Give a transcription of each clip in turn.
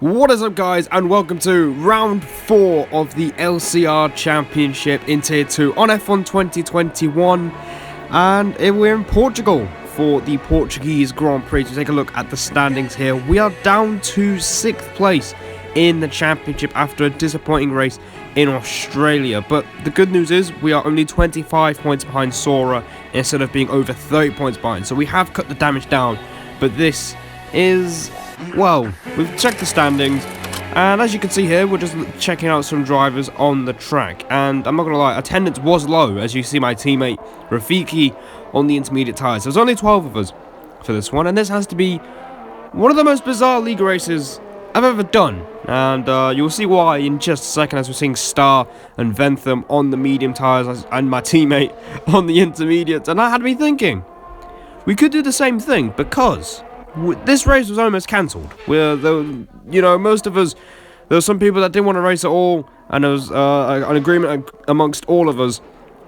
What is up, guys, and welcome to round 4 of the LCR Championship in Tier 2 on F1 2021, and we're in Portugal for the Portuguese Grand Prix. To take a look at the standings here, we are down to 6th place in the championship after a disappointing race in Australia, but the good news is we are only 25 points behind Sora instead of being over 30 points behind, so we have cut the damage down. But this is, well, we've checked the standings, and as you can see here, we're just checking out some drivers on the track, and I'm not gonna lie, attendance was low, as you see my teammate Rafiki on the intermediate tyres. There's only 12 of us for this one, and this has to be one of the most bizarre league races I've ever done, and you'll see why in just a second as we're seeing Star and Ventham on the medium tyres and my teammate on the intermediate. And that had me thinking, we could do the same thing, because this race was almost cancelled. Most of us, there were some people that didn't want to race at all, and there was an agreement amongst all of us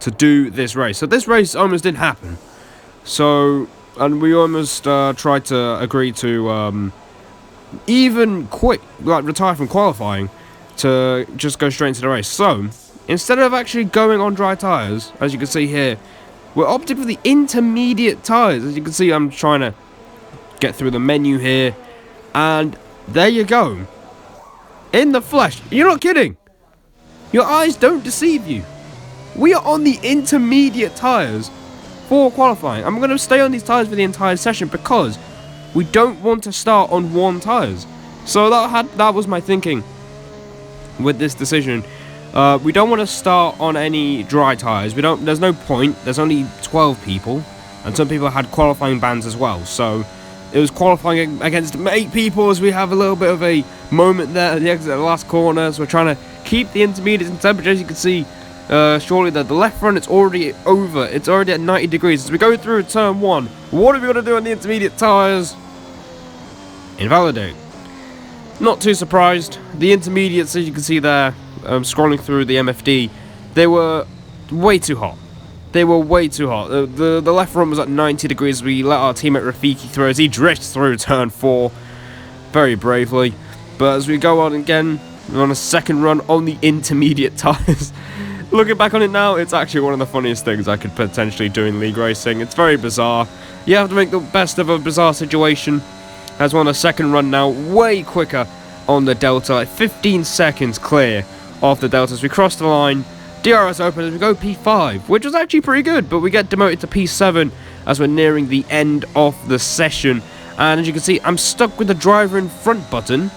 to do this race. So this race almost didn't happen. So, and we almost tried to agree to even retire from qualifying to just go straight into the race. So instead of actually going on dry tyres, as you can see here, we're opting for the intermediate tyres. As you can see, I'm trying to get through the menu here, and there you go, in the flesh. You're not kidding, your eyes don't deceive you. We are on the intermediate tyres for qualifying. I'm going to stay on these tyres for the entire session because we don't want to start on warm tyres. So that was my thinking with this decision. We don't want to start on any dry tyres. There's no point. There's only 12 people, and some people had qualifying bans as well. So it was qualifying against 8 people, as we have a little bit of a moment there at the exit of the last corner. So we're trying to keep the intermediates in temperature. As you can see, surely that the left front, it's already over. It's already at 90 degrees. As we go through turn 1, what are we going to do on the intermediate tyres? Invalidate. Not too surprised. The intermediates, as you can see there, scrolling through the MFD, they were way too hot. They were way too hot. The left front was at 90 degrees. We let our teammate Rafiki through as he drifts through turn 4 very bravely. But as we go on again, we're on a second run on the intermediate tyres. Looking back on it now, it's actually one of the funniest things I could potentially do in league racing. It's very bizarre. You have to make the best of a bizarre situation. As we're on a second run now, way quicker on the Delta, like 15 seconds clear off the Delta as we cross the line. DRS open as we go P5, which was actually pretty good, but we get demoted to P7 as we're nearing the end of the session. And as you can see, I'm stuck with the driver in front button,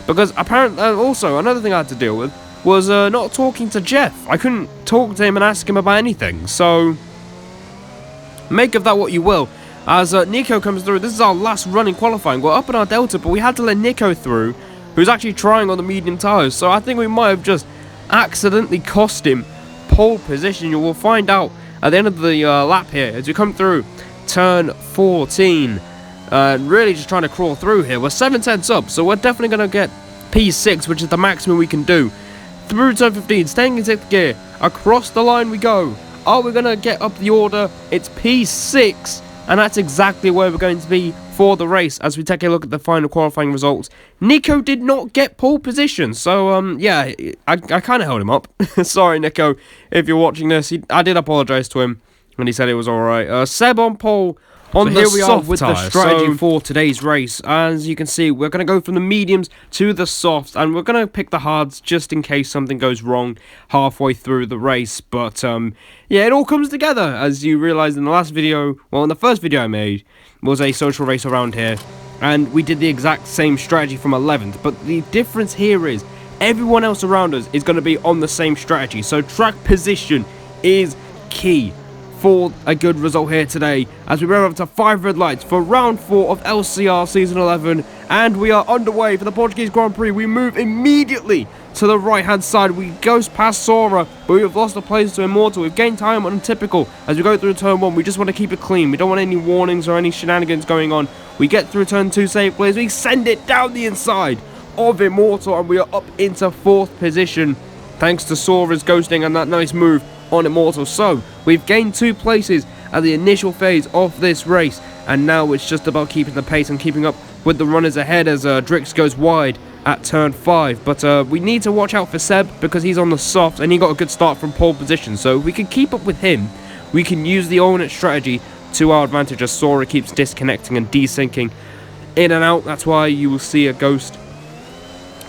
because apparently, also another thing I had to deal with was not talking to Jeff. I couldn't talk to him and ask him about anything, so make of that what you will. As Nico comes through, this is our last run in qualifying. We're up in our Delta, but we had to let Nico through, who's actually trying on the medium tyres. So I think we might have just accidentally cost him pole position. You will find out at the end of the lap here as we come through turn 14. Really just trying to crawl through here. We're 7 tenths up, so we're definitely going to get P6, which is the maximum we can do. Through turn 15, staying in 6th gear. Across the line we go. Are we going to get up the order? It's P6. And that's exactly where we're going to be for the race as we take a look at the final qualifying results. Nico did not get pole position, so yeah, I kind of held him up. Sorry, Nico, if you're watching this. I did apologise to him, and he said it was alright. Seb on pole. So here we are with the strategy for today's race. As you can see, we're going to go from the mediums to the softs, and we're going to pick the hards just in case something goes wrong halfway through the race. But yeah, it all comes together, as you realised in the last video. Well, in the first video I made was a social race around here, and we did the exact same strategy from 11th. But the difference here is everyone else around us is going to be on the same strategy. So track position is key for a good result here today, as we rev up to 5 red lights for round 4 of LCR Season 11, and we are underway for the Portuguese Grand Prix. We move immediately to the right hand side. We go past Sora, but we have lost the place to Immortal. We've gained time on Typical as we go through turn 1. We just want to keep it clean. We don't want any warnings or any shenanigans going on. We get through turn 2 safely as we send it down the inside of Immortal, and we are up into 4th position thanks to Sora's ghosting and that nice move on Immortal. So we've gained 2 places at the initial phase of this race, and now it's just about keeping the pace and keeping up with the runners ahead as Drix goes wide at turn 5. But we need to watch out for Seb because he's on the soft and he got a good start from pole position. So if we can keep up with him, we can use the alternate strategy to our advantage as Sora keeps disconnecting and desyncing in and out. That's why you will see a ghost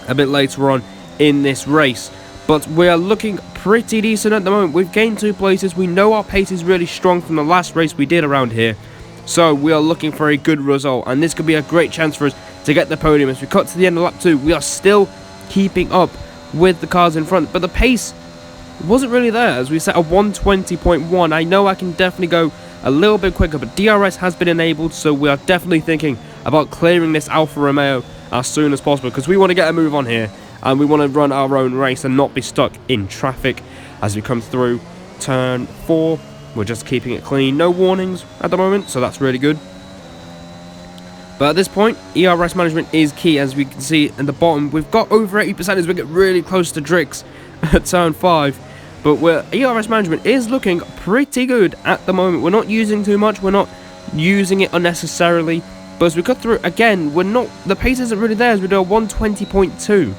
a bit later on in this race. But we are looking pretty decent at the moment. We've gained 2 places. We know our pace is really strong from the last race we did around here. So we are looking for a good result, and this could be a great chance for us to get the podium. As we cut to the end of lap 2, we are still keeping up with the cars in front, but the pace wasn't really there as we set a 120.1. I know I can definitely go a little bit quicker, but DRS has been enabled, so we are definitely thinking about clearing this Alfa Romeo as soon as possible because we want to get a move on here and we want to run our own race and not be stuck in traffic as we come through turn 4. We're just keeping it clean. No warnings at the moment, so that's really good. But at this point, ERS management is key. As we can see at the bottom, we've got over 80% as we get really close to Drix at turn 5. But ERS management is looking pretty good at the moment. We're not using too much. We're not using it unnecessarily. But as we cut through, again, the pace isn't really there as we do a 120.2.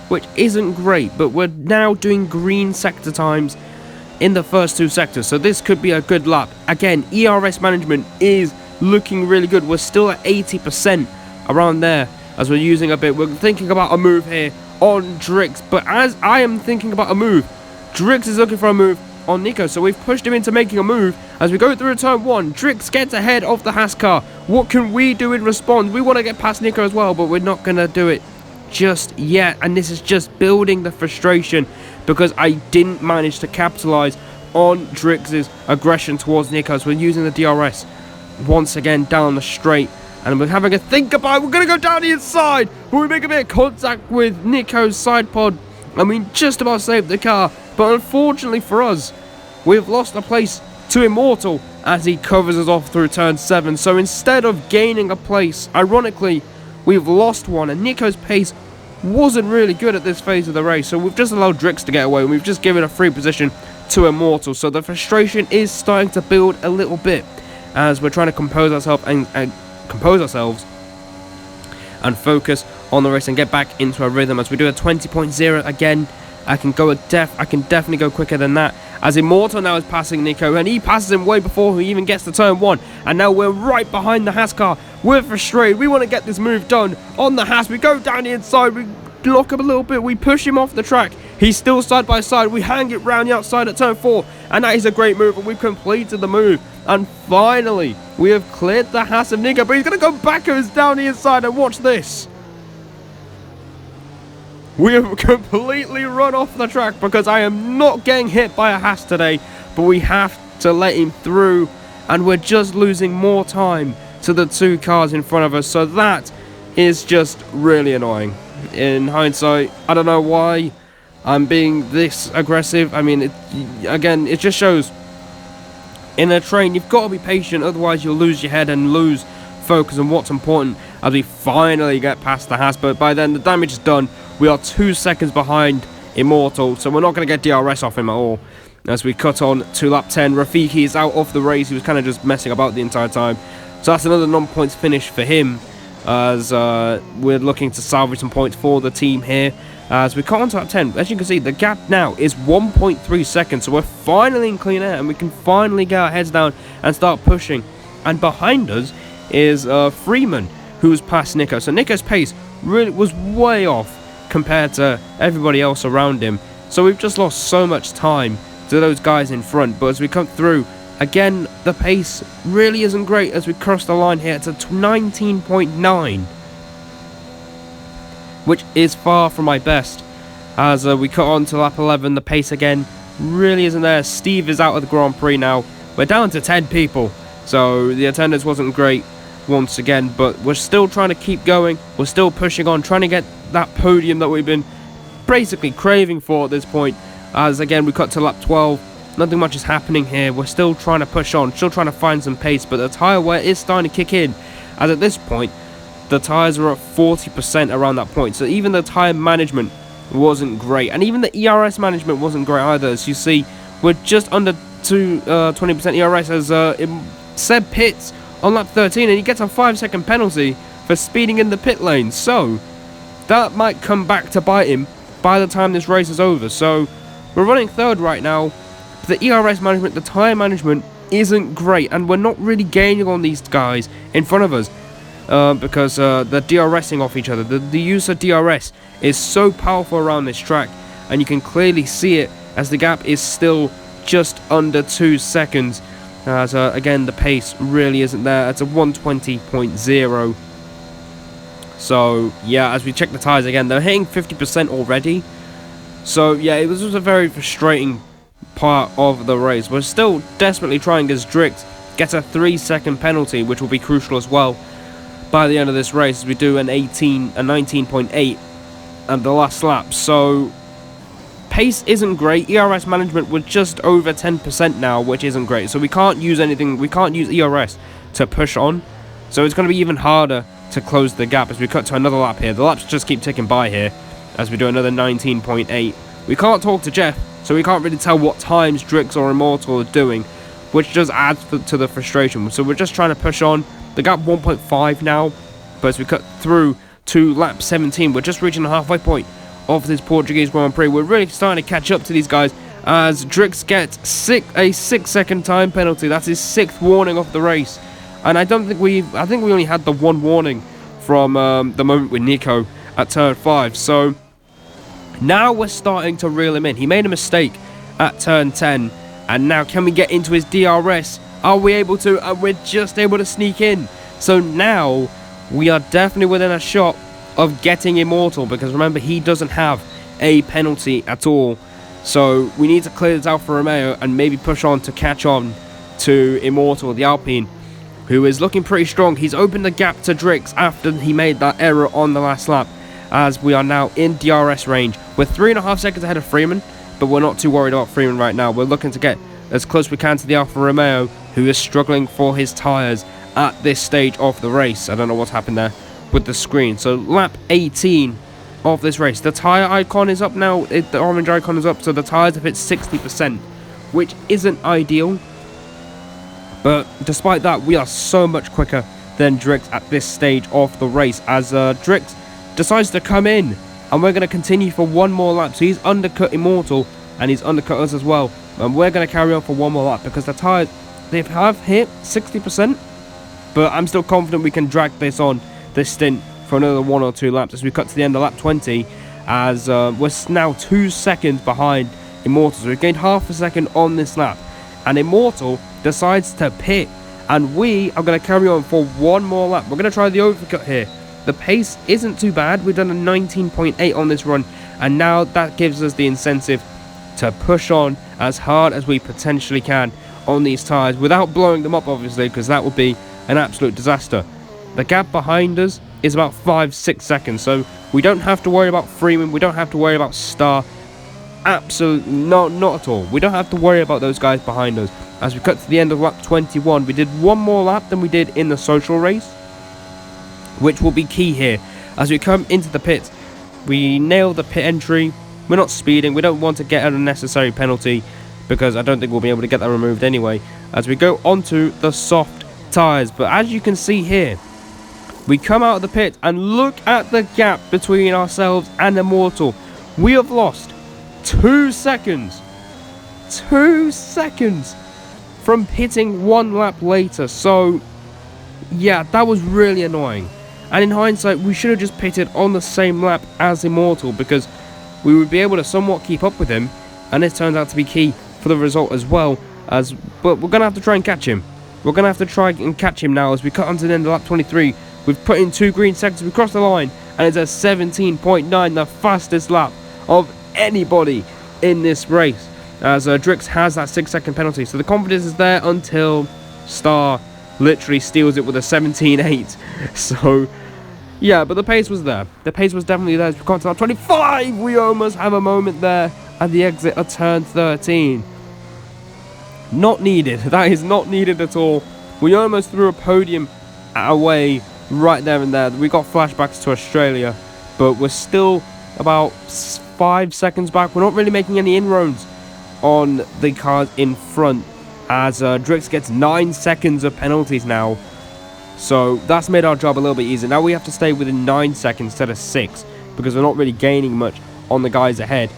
Which isn't great, but we're now doing green sector times in the first 2 sectors, so this could be a good lap. Again, ERS management is looking really good. We're still at 80% around there as we're using a bit. We're thinking about a move here on Drix, but as I am thinking about a move, Drix is looking for a move on Nico, so we've pushed him into making a move. As we go through turn 1, Drix gets ahead of the Haas car. What can we do in response? We want to get past Nico as well, but we're not going to do it just yet, and this is just building the frustration because I didn't manage to capitalize on Drix's aggression towards Nico. So we're using the DRS once again down the straight, and we're having a think about it. We're going to go down the inside, but we make a bit of contact with Nico's side pod, and we just about saved the car. But unfortunately for us, we've lost a place to Immortal as he covers us off through turn 7. So instead of gaining a place, ironically, we've lost one, and Nico's pace wasn't really good at this phase of the race, so we've just allowed Drix to get away and we've just given a free position to Immortal. So the frustration is starting to build a little bit as we're trying to compose ourselves and focus on the race and get back into a rhythm. As we do a 20.0 again, I can definitely go quicker than that, as Immortal now is passing Nico, and he passes him way before he even gets to turn 1, and now we're right behind the Haas car. We're frustrated. We want to get this move done on the Haas. We go down the inside, we lock up a little bit, we push him off the track. He's still side by side. We hang it round the outside at turn 4, and that is a great move, and we've completed the move. And finally, we have cleared the Haas of Nico, but he's going to go backwards down the inside, and watch this. We have completely run off the track because I am not getting hit by a Haas today, but we have to let him through, and we're just losing more time to the 2 cars in front of us, so that is just really annoying. In hindsight, I don't know why I'm being this aggressive. I mean, again, it just shows in a train you've got to be patient, otherwise you'll lose your head and lose focus on what's important. As we finally get past the Haas, but by then the damage is done. We are 2 seconds behind Immortal, so we're not going to get DRS off him at all. As we cut on to lap 10, Rafiki is out of the race. He was kind of just messing about the entire time. So that's another non-points finish for him, as we're looking to salvage some points for the team here. As we cut on to lap 10, as you can see, the gap now is 1.3 seconds. So we're finally in clean air, and we can finally get our heads down and start pushing. And behind us is Freeman, who's past Nico. So Nico's pace really was way off compared to everybody else around him, so we've just lost so much time to those guys in front. But as we come through, again, the pace really isn't great as we cross the line here. It's a 19.9, which is far from my best. As we cut on to lap 11, the pace again really isn't there. Steve is out of the Grand Prix now. We're down to 10 people, so the attendance wasn't great once again, but we're still trying to keep going. We're still pushing on, trying to get that podium that we've been basically craving for at this point. As again, we cut to lap 12. Nothing much is happening here. We're still trying to push on, still trying to find some pace, but the tyre wear is starting to kick in, as at this point the tyres are at 40% around that point. So even the tyre management wasn't great, and even the ERS management wasn't great either. As you see, we're just under 20% ERS as Seb pits on lap 13, and he gets a 5-second penalty for for speeding in the pit lane. So that might come back to bite him by the time this race is over. So we're running third right now. The ERS management, the tyre management isn't great, and we're not really gaining on these guys in front of us because they're DRSing off each other. The use of DRS is so powerful around this track, and you can clearly see it as the gap is still just under 2 seconds. As again, the pace really isn't there. It's a 120.0. So yeah, as we check the tyres again, they're hitting 50% already. So yeah, it was a very frustrating part of the race. We're still desperately trying as Drix gets a 3-second penalty, which will be crucial as well by the end of this race, as we do a 19.8 at the last lap. So pace isn't great. ERS management was just over 10% now, which isn't great. So we can't use anything. We can't use ERS to push on. So it's going to be even harder to close the gap as we cut to another lap here. The laps just keep ticking by here as we do another 19.8. We can't talk to Jeff, so we can't really tell what times Drix or Immortal are doing, which just adds to the frustration. So we're just trying to push on. The gap 1.5 now, but as we cut through to lap 17, we're just reaching the halfway point of this Portuguese Grand Prix. We're really starting to catch up to these guys as Drix gets a 6-second time penalty. That's his 6th warning of the race, and I think we only had the 1 warning from the moment with Nico at turn 5. So now we're starting to reel him in. He made a mistake at turn 10, and now can we get into his DRS? Are we able to? And we're just able to sneak in. So now we are definitely within a shot of getting Immortal, because remember, he doesn't have a penalty at all. So we need to clear this Alfa Romeo and maybe push on to catch on to Immortal, the Alpine, who is looking pretty strong. He's opened the gap to Drix after he made that error on the last lap, as we are now in DRS range. We're 3.5 seconds ahead of Freeman, but we're not too worried about Freeman right now. We're looking to get as close as we can to the Alfa Romeo, who is struggling for his tyres at this stage of the race. I don't know what's happened there with the screen. So lap 18 of this race. The tyre icon is up now. The orange icon is up, so the tyres have hit 60%, which isn't ideal. But despite that, we are so much quicker than Drix at this stage of the race, as Drix decides to come in, and we're going to continue for one more lap. So he's undercut Immortal, and he's undercut us as well, and we're going to carry on for one more lap because the tyres, they have hit 60%, but I'm still confident we can drag this stint for another 1 or 2 laps as we cut to the end of lap 20, as we're now 2 seconds behind Immortal. So we've gained half a second on this lap, and Immortal decides to pit, and we are going to carry on for one more lap. We're going to try the overcut here. The pace isn't too bad. We've done a 19.8 on this run, and now that gives us the incentive to push on as hard as we potentially can on these tyres without blowing them up, obviously, because that would be an absolute disaster. The gap behind us is about 5-6 seconds, so we don't have to worry about Freeman, we don't have to worry about Star. Absolutely not at all. We don't have to worry about those guys behind us. As we cut to the end of lap 21, we did one more lap than we did in the social race, which will be key here. As we come into the pit, we nail the pit entry. We're not speeding. We don't want to get an unnecessary penalty, because I don't think we'll be able to get that removed anyway, as we go onto the soft tyres. But as you can see here, we come out of the pit, and look at the gap between ourselves and Immortal. We have lost 2 seconds. 2 seconds from pitting 1 lap later. So yeah, that was really annoying. And in hindsight, we should have just pitted on the same lap as Immortal, because we would be able to somewhat keep up with him, and this turns out to be key for the result as well. But we're going to have to try and catch him. We're going to have to try and catch him now as we cut onto the end of lap 23. We've put in 2 green seconds, we crossed the line, and it's a 17.9, the fastest lap of anybody in this race, as Drix has that 6-second penalty. So the confidence is there until Star literally steals it with a 17.8. So yeah, but the pace was there. The pace was definitely there. As we come to lap 25, we almost have a moment there at the exit of turn 13. Not needed. That is not needed at all. We almost threw a podium away right there and there. We got flashbacks to Australia, but we're still about 5 seconds back. We're not really making any inroads on the cars in front, as Drix gets 9 seconds of penalties now. So that's made our job a little bit easier. Now we have to stay within 9 seconds instead of 6, because we're not really gaining much on the guys ahead.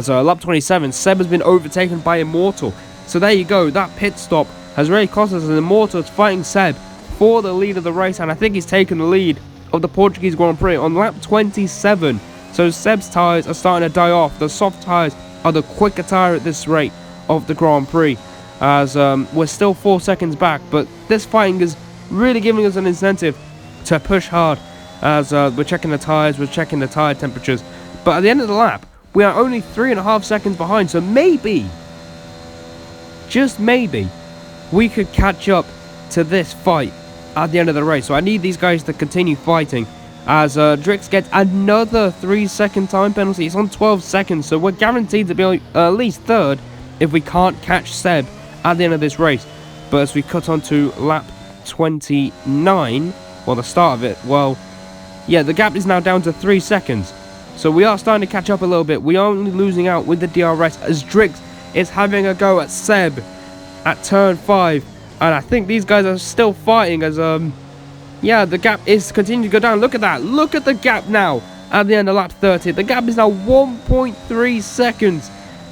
So lap 27, Seb has been overtaken by Immortal. So there you go, that pit stop has really cost us, and Immortal is fighting Seb for the lead of the race, and I think he's taken the lead of the Portuguese Grand Prix on lap 27. So Seb's tyres are starting to die off. The soft tyres are the quicker tyre at this rate of the Grand Prix, as we're still 4 seconds back, but this fighting is really giving us an incentive to push hard, as we're checking the tyres, we're checking the tyre temperatures. But at the end of the lap, we are only 3.5 seconds behind, so maybe, just maybe, we could catch up to this fight at the end of the race. So I need these guys to continue fighting, as Drix gets another 3-second time penalty. It's on 12 seconds, so we're guaranteed to be at least third if we can't catch Seb at the end of this race. But as we cut on to lap 29, well, the start of it, well, yeah, the gap is now down to 3 seconds. So we are starting to catch up a little bit. We are only losing out with the DRS, as Drix is having a go at Seb at turn 5. And I think these guys are still fighting, as yeah, the gap is continuing to go down. Look at that. Look at the gap now at the end of lap 30. The gap is now 1.3 seconds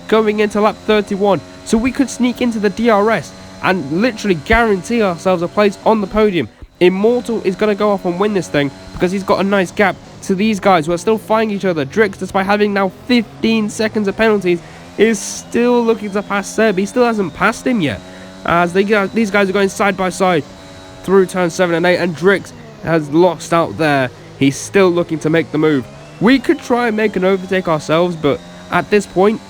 going into lap 31. So we could sneak into the DRS and literally guarantee ourselves a place on the podium. Immortal is going to go off and win this thing, because he's got a nice gap to these guys who are still fighting each other. Drix, despite having now 15 seconds of penalties, is still looking to pass Seb. He still hasn't passed him yet, as these guys are going side by side through turn 7 and 8, and Drix has lost out there. He's still looking to make the move. We could try and make an overtake ourselves, but at this point,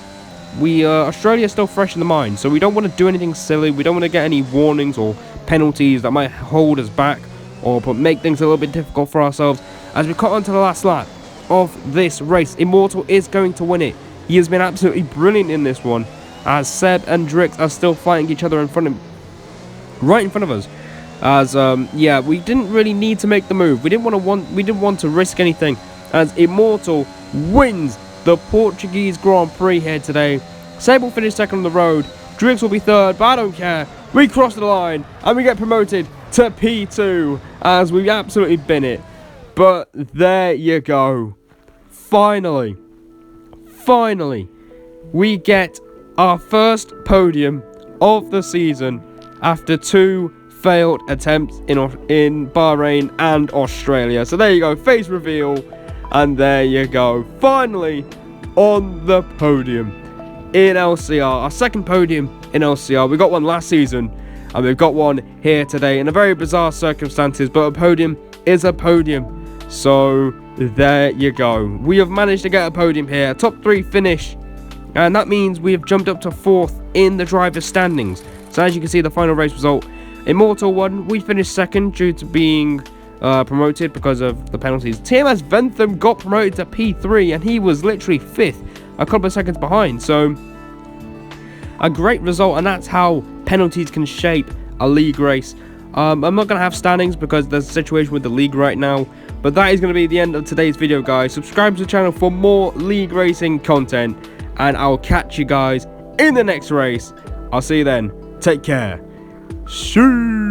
Australia is still fresh in the mind, so we don't want to do anything silly. We don't want to get any warnings or penalties that might hold us back or make things a little bit difficult for ourselves. As we cut on to the last lap of this race, Immortal is going to win it. He has been absolutely brilliant in this one, as Seb and Drix are still fighting each other right in front of us. As yeah, we didn't really need to make the move. We didn't want to risk anything, as Immortal wins the Portuguese Grand Prix here today. Seb will finish second on the road. Drix will be third, but I don't care. We cross the line and we get promoted to P2, as we absolutely bin it. But there you go. Finally, we get our first podium of the season after 2 failed attempts in Bahrain and Australia. So there you go, face reveal, and there you go, finally on the podium in LCR. Our second podium in LCR. We got one last season, and we've got one here today in a very bizarre circumstances, but a podium is a podium. So there you go, we have managed to get a podium here, a top 3 finish, and that means we have jumped up to 4th in the driver's standings. So as you can see, the final race result, Immortal won. We finished second due to being promoted because of the penalties. TMS Ventham got promoted to P3, and he was literally 5th, a couple of seconds behind. So a great result, and that's how penalties can shape a league race. I'm not going to have standings because there's a situation with the league right now, but that is going to be the end of today's video, guys. Subscribe to the channel for more league racing content, and I'll catch you guys in the next race. I'll see you then. Take care. See.